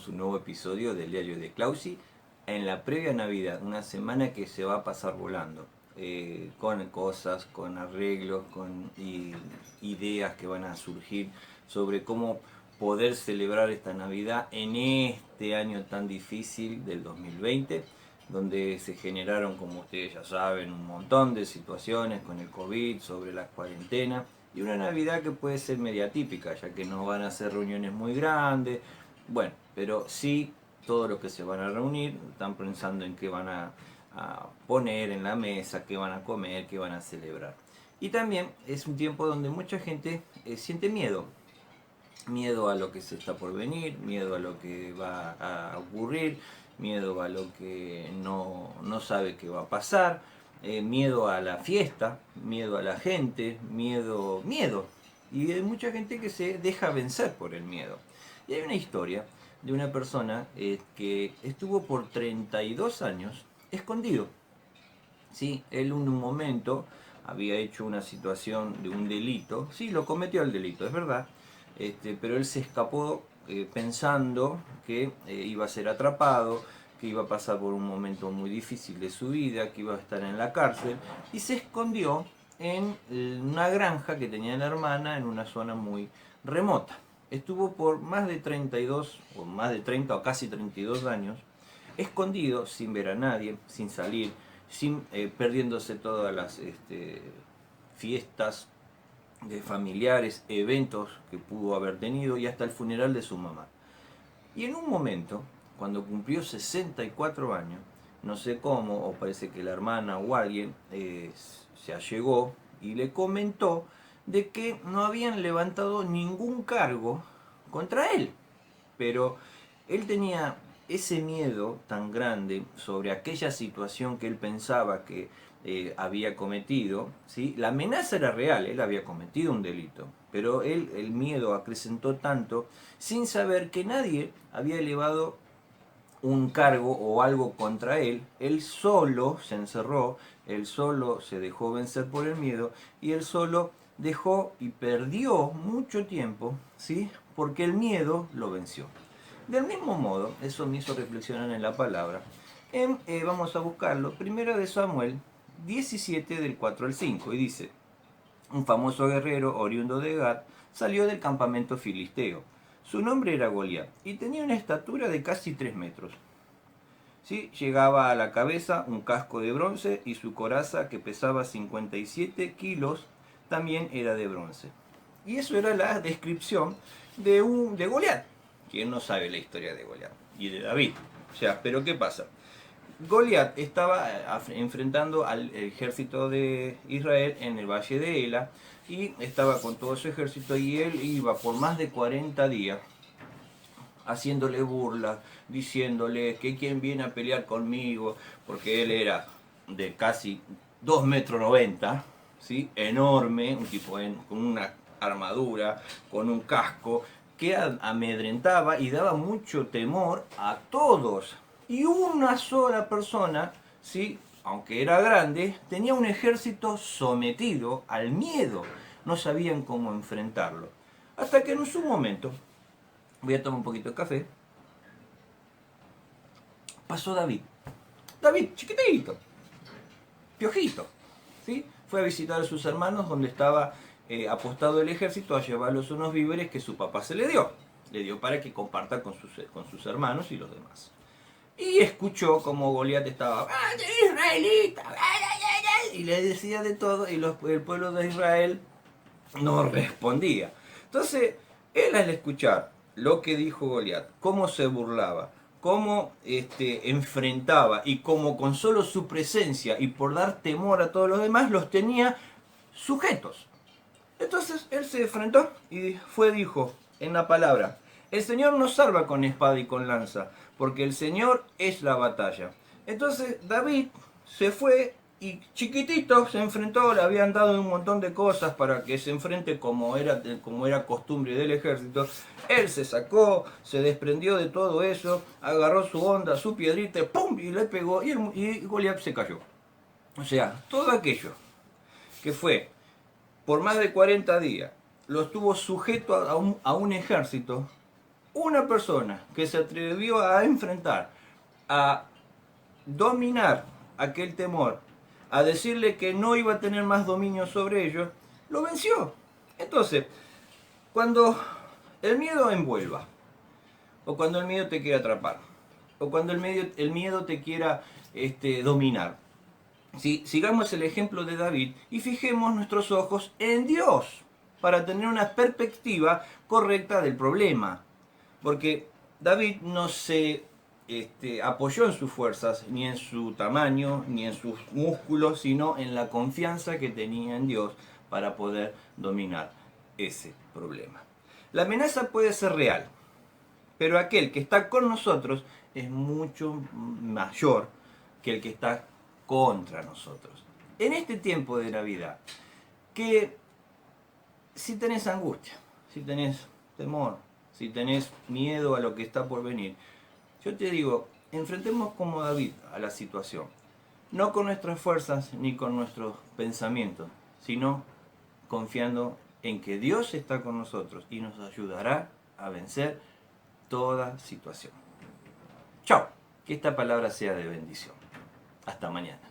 tenemos un nuevo episodio del Diario de Clausi en la previa Navidad, una semana que se va a pasar volando, con cosas, con arreglos, ideas que van a surgir sobre cómo poder celebrar esta Navidad en este año tan difícil del 2020, donde se generaron, como ustedes ya saben, un montón de situaciones con el COVID, sobre la cuarentena, y una Navidad que puede ser media típica, ya que no van a ser reuniones muy grandes, bueno, pero sí todos los que se van a reunir están pensando en qué van a poner en la mesa, qué van a comer, qué van a celebrar. Y también es un tiempo donde mucha gente siente miedo, miedo a lo que se está por venir, miedo a lo que va a ocurrir, miedo a lo que no sabe que va a pasar, miedo a la fiesta, miedo a la gente, miedo. Y hay mucha gente que se deja vencer por el miedo. Y hay una historia de una persona que estuvo por 32 años escondido. ¿Sí? Él en un momento había hecho una situación de un delito, sí, lo cometió el delito, es verdad, pero él se escapó pensando que iba a ser atrapado, que iba a pasar por un momento muy difícil de su vida, que iba a estar en la cárcel, y se escondió en una granja que tenía la hermana en una zona muy remota. Estuvo por más de 32, o más de 30 o casi 32 años, escondido, sin ver a nadie, sin salir, perdiéndose todas las fiestas de familiares, eventos que pudo haber tenido y hasta el funeral de su mamá. Y en un momento, cuando cumplió 64 años, no sé cómo, o parece que la hermana o alguien se allegó y le comentó de que no habían levantado ningún cargo contra él. Pero él tenía ese miedo tan grande sobre aquella situación que él pensaba que había cometido, ¿sí? La amenaza era real, él había cometido un delito, pero el miedo acrecentó tanto sin saber que nadie había elevado un cargo o algo contra él solo se encerró, él solo se dejó vencer por el miedo y él solo dejó y perdió mucho tiempo, ¿sí? Porque el miedo lo venció. Del mismo modo, eso me hizo reflexionar en la palabra. Vamos a buscarlo, primero de Samuel 17 del 4 al 5, y dice: un famoso guerrero oriundo de Gad salió del campamento filisteo. Su nombre era Goliat y tenía una estatura de casi 3 metros. ¿Sí? Llegaba a la cabeza un casco de bronce y su coraza, que pesaba 57 kilos, también era de bronce. Y eso era la descripción de Goliat. ¿Quién no sabe la historia de Goliat? Y de David. O sea, pero ¿qué pasa? Goliat estaba enfrentando al ejército de Israel en el valle de Ela y estaba con todo su ejército y él iba por más de 40 días haciéndole burlas, diciéndole que quién viene a pelear conmigo, porque él era de casi 2,90 m, ¿sí? Enorme, un tipo con una armadura, con un casco, que amedrentaba y daba mucho temor a todos. Y una sola persona, ¿sí? Aunque era grande, tenía un ejército sometido al miedo. No sabían cómo enfrentarlo. Hasta que en su momento, voy a tomar un poquito de café, pasó David. David, chiquitito, piojito, ¿sí? Fue a visitar a sus hermanos donde estaba apostado el ejército, a llevarlos unos víveres que su papá se le dio. Le dio para que comparta con sus hermanos y los demás. Y escuchó como Goliat estaba: israelita, y le decía de todo, y el pueblo de Israel no respondía. Entonces, él, al escuchar lo que dijo Goliat, cómo se burlaba, cómo enfrentaba y cómo con solo su presencia y por dar temor a todos los demás los tenía sujetos. Entonces él se enfrentó y dijo en la palabra: el Señor nos salva con espada y con lanza, porque el Señor es la batalla. Entonces David se fue y chiquitito se enfrentó, le habían dado un montón de cosas para que se enfrente como era costumbre del ejército. Él se sacó, se desprendió de todo eso, agarró su onda, su piedrita, ¡pum! Y le pegó y Goliat se cayó. O sea, todo aquello que fue por más de 40 días, lo estuvo sujeto a un ejército, una persona que se atrevió a enfrentar, a dominar aquel temor, a decirle que no iba a tener más dominio sobre ellos, lo venció. Entonces, cuando el miedo envuelva, o cuando el miedo te quiera atrapar, o cuando el miedo te quiera dominar, si sigamos el ejemplo de David y fijemos nuestros ojos en Dios para tener una perspectiva correcta del problema. Porque David no se apoyó en sus fuerzas, ni en su tamaño, ni en sus músculos, sino en la confianza que tenía en Dios para poder dominar ese problema. La amenaza puede ser real, pero aquel que está con nosotros es mucho mayor que el que está contra nosotros. En este tiempo de Navidad, que si tenés angustia, si tenés temor, si tenés miedo a lo que está por venir, yo te digo, enfrentemos como David a la situación, no con nuestras fuerzas ni con nuestros pensamientos, sino confiando en que Dios está con nosotros y nos ayudará a vencer toda situación. Chao, que esta palabra sea de bendición. Hasta mañana.